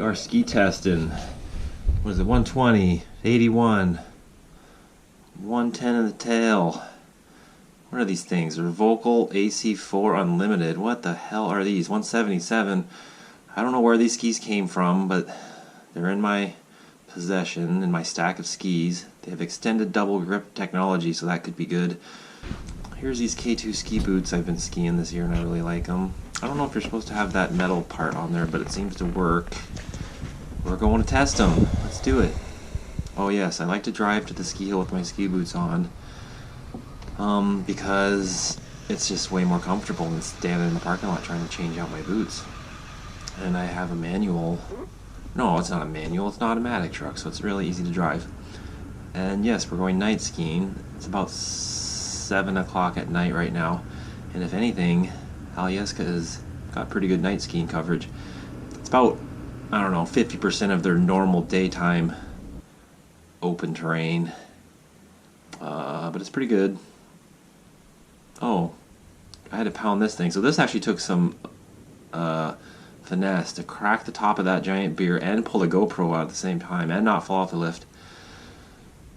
Our ski testing. What is it? 120, 81, 110 in the tail. What are these things? They're Vocal AC4 Unlimited. What the hell are these? 177. I don't know where these skis came from, but they're in my possession, in my stack of skis. They have extended double grip technology, so that could be good. Here's these K2 ski boots I've been skiing this year, and I really like them. I don't know if you're supposed to have that metal part on there, but it seems to work. We're going to test them. Let's do it. Oh yes, I like to drive to the ski hill with my ski boots on, because it's just way more comfortable than standing in the parking lot trying to change out my boots. And I have a manual. No, it's not a manual. It's an automatic truck, so it's really easy to drive. And yes, we're going night skiing. It's about 7 o'clock at night right now, and if anything, Alyeska has got pretty good night skiing coverage. It's about, I don't know, 50% of their normal daytime open terrain, but it's pretty good. Oh, I had to pound this thing. So this actually took some finesse to crack the top of that giant beer and pull the GoPro out at the same time and not fall off the lift.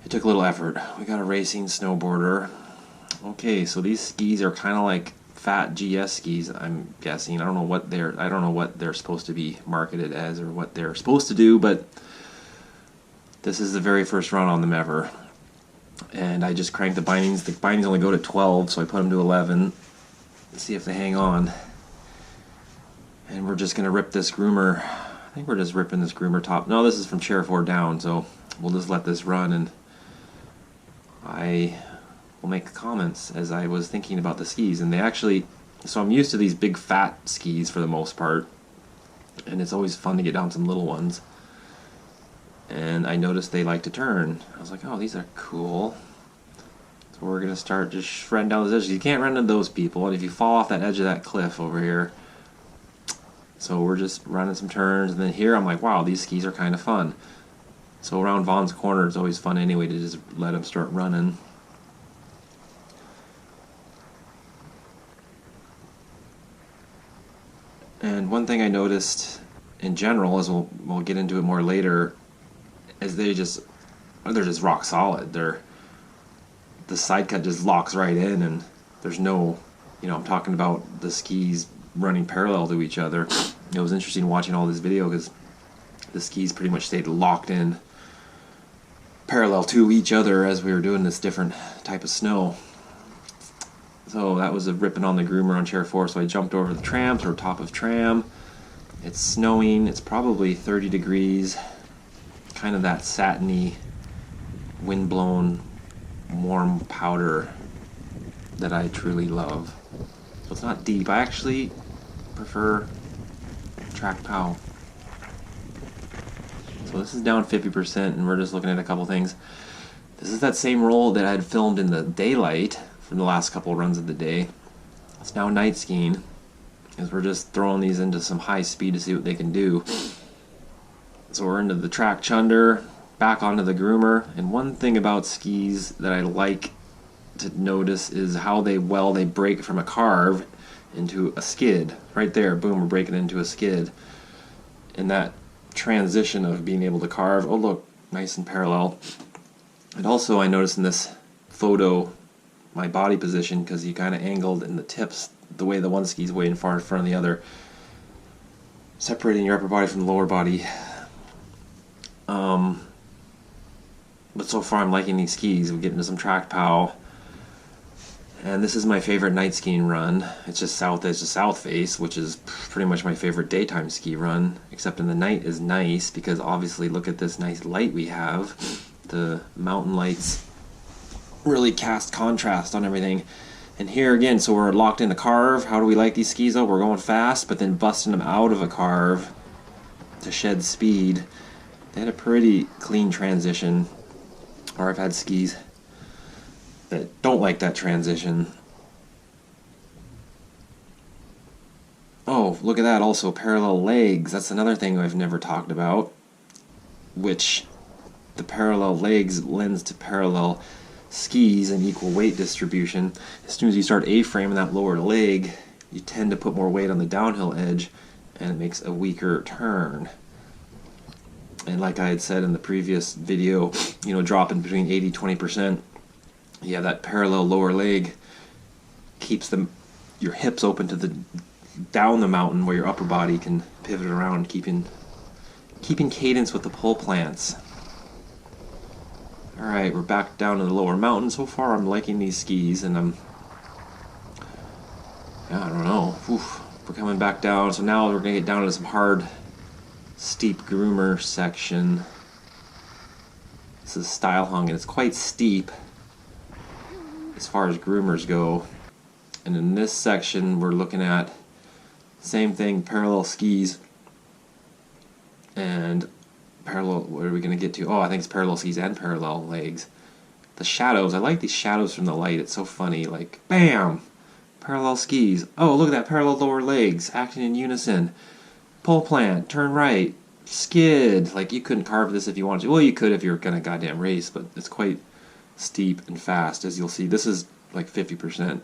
It took a little effort. We got a racing snowboarder. Okay, so these skis are kind of like fat GS skis, I'm guessing. I don't know what they're supposed to be marketed as or what they're supposed to do, but this is the very first run on them ever. And I just cranked the bindings. The bindings only go to 12, so I put them to 11. Let's see if they hang on. And we're just going to rip this groomer. I think we're just ripping this groomer top. No, this is from chair 4 down, so we'll just let this run, and I will make comments as I was thinking about the skis. And they actually, so I'm used to these big fat skis for the most part, and it's always fun to get down some little ones. And I noticed they like to turn. I was like, oh, these are cool. So we're gonna start just shredding down those edges. You can't run into those people, and if you fall off that edge of that cliff over here. So we're just running some turns, and then here I'm like, wow, these skis are kind of fun. So around Vaughn's Corner, it's always fun anyway to just let them start running. And one thing I noticed in general, as we'll get into it more later, is they're just rock solid. The side cut just locks right in, and there's no, I'm talking about the skis running parallel to each other. It was interesting watching all this video because the skis pretty much stayed locked in parallel to each other as we were doing this different type of snow. So that was a ripping on the groomer on chair 4, so I jumped over the trams, or top of tram. It's snowing, it's probably 30 degrees, kind of that satiny, wind-blown, warm powder that I truly love. So it's not deep. I actually prefer track pow. So this is down 50%, and we're just looking at a couple things. This is that same roll that I had filmed in the daylight from the last couple runs of the day. It's now night skiing, as we're just throwing these into some high speed to see what they can do. So we're into the track chunder, back onto the groomer, and one thing about skis that I like to notice is how they break from a carve into a skid. Right there, boom, we're breaking into a skid. And that transition of being able to carve, oh look, nice and parallel. And also I noticed in this photo my body position, because you kind of angled in the tips the way the one ski's way in far in front of the other, separating your upper body from the lower body. But so far I'm liking these skis. We get into some track pow, and this is my favorite night skiing run. It's just south face, which is pretty much my favorite daytime ski run, except in the night is nice because obviously look at this nice light we have. The mountain lights really cast contrast on everything. And here again, so we're locked in a carve. How do we like these skis though? We're going fast, but then busting them out of a carve to shed speed. They had a pretty clean transition, or I've had skis that don't like that transition. Oh, look at that, also parallel legs. That's another thing I've never talked about, which the parallel legs lends to parallel skis and equal weight distribution. As soon as you start A-framing that lower leg, you tend to put more weight on the downhill edge, and it makes a weaker turn. And like I had said in the previous video, you know, dropping between 80-20%. Yeah, that parallel lower leg keeps your hips open to the down the mountain, where your upper body can pivot around, keeping cadence with the pole plants. All right, we're back down to the lower mountain. So far, I'm liking these skis, and I don't know. Oof, we're coming back down. So now we're gonna get down to some hard, steep groomer section. This is stile hung, and it's quite steep as far as groomers go. And in this section, we're looking at same thing, parallel skis and parallel. What are we going to get to? Oh, I think it's parallel skis and parallel legs. The shadows. I like these shadows from the light. It's so funny. Like, bam, parallel skis. Oh, look at that, parallel lower legs acting in unison. Pole plant, turn right, skid. Like, you couldn't carve this if you wanted to. Well, you could if you were gonna goddamn race, but it's quite steep and fast, as you'll see. This is like 50%.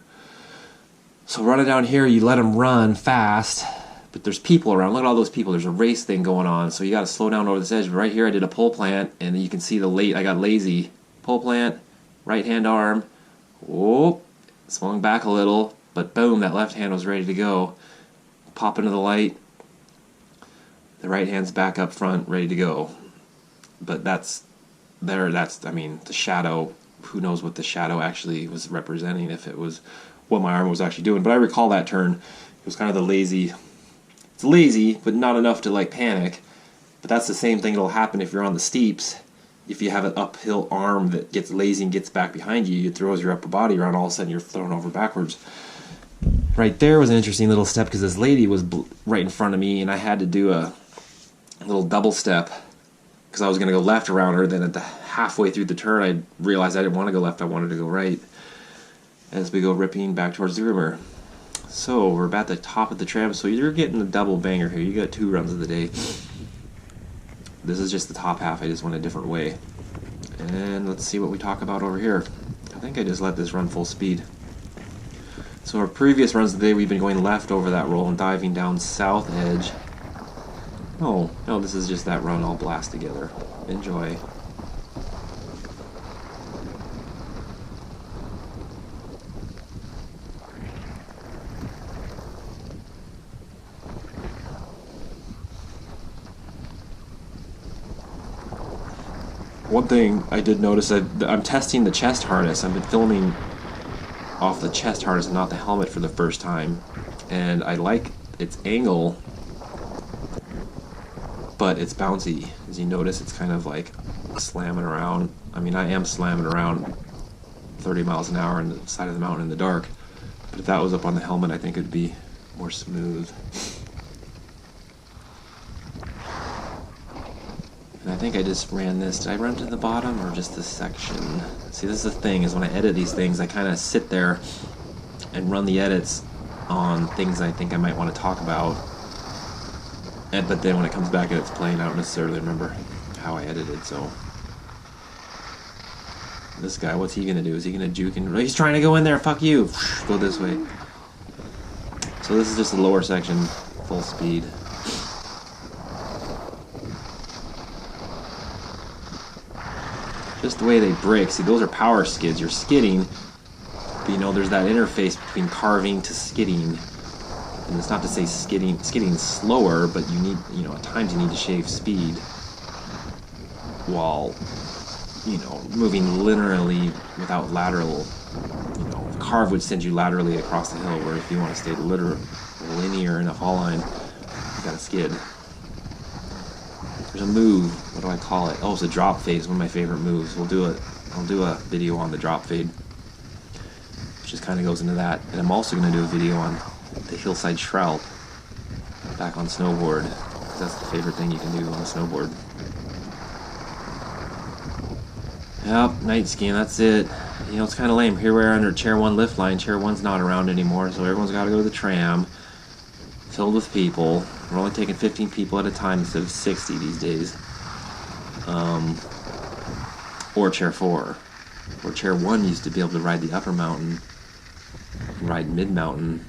So running down here, you let them run fast, but there's people around. Look at all those people. There's a race thing going on, so you got to slow down over this edge. But right here, I did a pole plant, and you can see I got lazy. Pole plant, right hand arm. Whoop, swung back a little, but boom, that left hand was ready to go. Pop into the light. The right hand's back up front, ready to go. But I mean, the shadow, who knows what the shadow actually was representing, if it was what my arm was actually doing. But I recall that turn. It was kind of the lazy. It's lazy, but not enough to like panic. But that's the same thing that'll happen if you're on the steeps. If you have an uphill arm that gets lazy and gets back behind you, it throws your upper body around, all of a sudden you're thrown over backwards. Right there was an interesting little step, because this lady was right in front of me, and I had to do a little double step because I was going to go left around her. Then at the halfway through the turn, I realized I didn't want to go left, I wanted to go right, as we go ripping back towards the groomer. So we're about the top of the tram, so you're getting a double banger here. You got 2 runs of the day. This is just the top half. I just went a different way. And let's see what we talk about over here. I think I just let this run full speed. So our previous runs of the day, we've been going left over that roll and diving down south edge. Oh, no, this is just that run all blast together. Enjoy. One thing I did notice, I'm testing the chest harness. I've been filming off the chest harness and not the helmet for the first time. And I like its angle, but it's bouncy. As you notice, it's kind of like slamming around. I mean, I am slamming around 30 miles an hour on the side of the mountain in the dark. But if that was up on the helmet, I think it would be more smooth. And I think I just ran this. Did I run to the bottom or just this section? See, this is the thing, is when I edit these things, I kind of sit there and run the edits on things I think I might want to talk about. But then when it comes back and it's playing, I don't necessarily remember how I edited, so. This guy, what's he gonna do? Is he gonna juke and he's trying to go in there, fuck you! Go this way. So this is just the lower section, full speed. Just the way they break. See, those are power skids. You're skidding, but you know, there's that interface between carving to skidding. And it's not to say skidding slower, but you need, you know, at times you need to shave speed while, you know, moving linearly without lateral. You know, carve would send you laterally across the hill, where if you want to stay linear in a fall line, you gotta skid. There's a move. What do I call it? Oh, it's a drop fade. It's one of my favorite moves. I'll do a video on the drop fade, which just kind of goes into that. And I'm also going to do a video on the hillside shroud back on snowboard. That's the favorite thing you can do on a snowboard. Yep, night skiing. That's it. You know, it's kind of lame. Here we are under Chair 1 lift line. Chair 1's not around anymore, so everyone's got to go to the tram. Filled with people. We're only taking 15 people at a time instead of 60 these days. Or Chair 4. Or Chair 1 used to be able to ride the upper mountain, ride mid-mountain.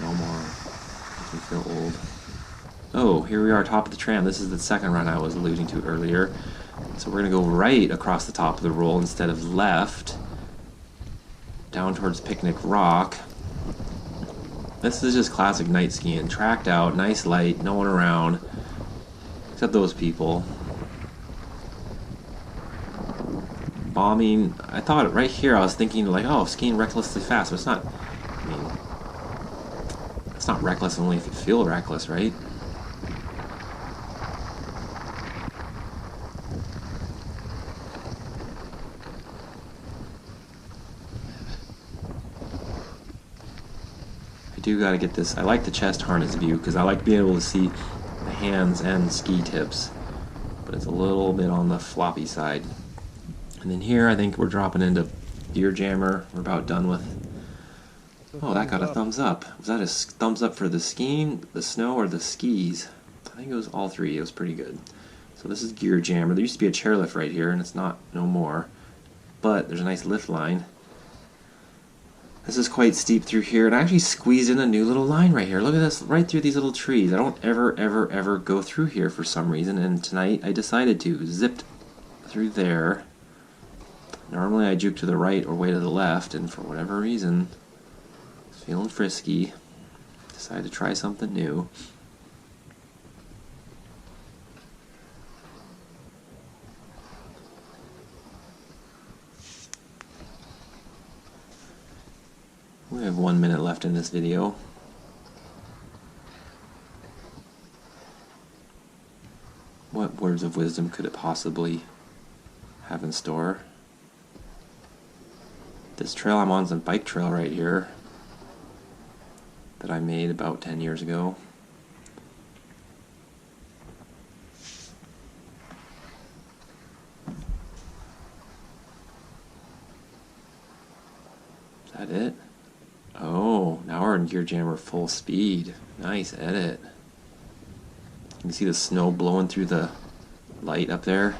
No more. Makes me feel old. Oh, here we are, top of the tram. This is the second run I was alluding to earlier. So we're going to go right across the top of the roll instead of left, down towards Picnic Rock. This is just classic night skiing. Tracked out, nice light, no one around, except those people. Bombing. I thought right here, I was thinking like, oh, skiing recklessly fast, but it's not. I mean, it's not reckless only if you feel reckless, right? I do gotta get this. I like the chest harness view because I like being able to see the hands and ski tips, but it's a little bit on the floppy side. And then here, I think we're dropping into Gear Jammer. We're about done with. Oh, that got a thumbs up. Was that a thumbs up for the skiing, the snow, or the skis? I think it was all three. It was pretty good. So this is Gear Jammer. There used to be a chairlift right here, and it's not no more. But there's a nice lift line. This is quite steep through here, and I actually squeezed in a new little line right here. Look at this, right through these little trees. I don't ever go through here for some reason, and tonight I decided to. Zipped through there. Normally I juke to the right or way to the left, and for whatever reason, I was feeling frisky. Decided to try something new. We have 1 minute left in this video. What words of wisdom could it possibly have in store? This trail I'm on is a bike trail right here that I made about 10 years ago. Is that it? Oh, now we're in Gear Jammer full speed. Nice edit. You can see the snow blowing through the light up there.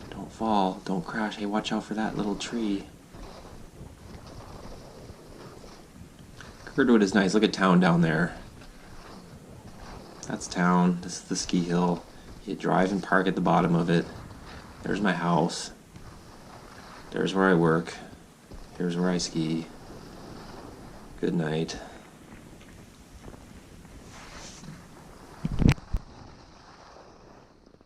Don't fall, don't crash. Hey, watch out for that little tree. Girdwood is nice. Look at town down there. That's town. This is the ski hill. You drive and park at the bottom of it. There's my house. There's where I work. Here's where I ski. Good night.